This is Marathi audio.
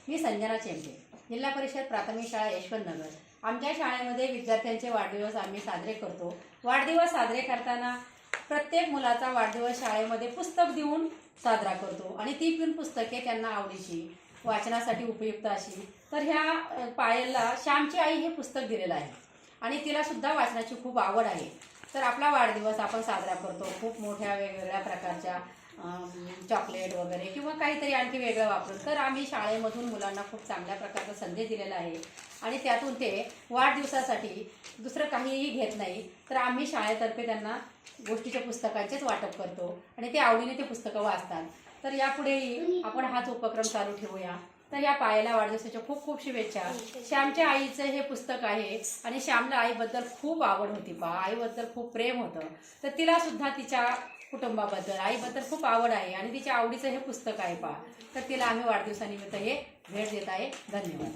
मी संजना चेंबे, जिल्हा परिषद प्राथमिक शाळा यशवंतनगर। आमच्या शाळेमध्ये विद्यार्थ्यांचे वाढदिवस आम्ही साजरे करतो। वाढदिवस साजरे करताना प्रत्येक मुलाचा वाढदिवस शाळेमध्ये पुस्तक देऊन साजरा करतो आणि ती पण पुस्तके त्यांना आवडीची, वाचनासाठी उपयुक्त अशी। तर ह्या पायलला श्यामची आई हे पुस्तक दिलेलं आहे आणि तिला सुद्धा वाचनाची खूप आवड आहे। तर आपला वाढदिवस आपण साजरा करतो खूप मोठ्या वेगवेगळ्या प्रकारच्या चॉकलेट वगैरे किंवा काहीतरी आणखी वेगळं वापरून। तर आम्ही शाळेमधून मुलांना खूप चांगल्या प्रकारचा संदेश दिलेला आहे आणि त्यातून ते वाढदिवसासाठी दुसरं काहीही घेत नाही। तर आम्ही शाळेतर्फे त्यांना गोष्टीच्या पुस्तकांचेच वाटप करतो आणि ते आवडीने ते पुस्तकं वाचतात। तर यापुढेही आपण हाच उपक्रम चालू ठेवूया। तर या पायलला वाढदिवसाच्या खूप खूप शुभेच्छा। श्यामच्या आईचं हे पुस्तक आहे आणि श्यामला आईबद्दल खूप आवड होती, आईबद्दल खूप प्रेम होतं। तर तिला सुद्धा तिच्या कुटुंबाबद्दल आईबद्दल खूप आवड आहे आणि तिच्या आवडीचं हे पुस्तक आहे तर तिला आम्ही वाढदिवसानिमित्त हे भेट देत आहे। धन्यवाद।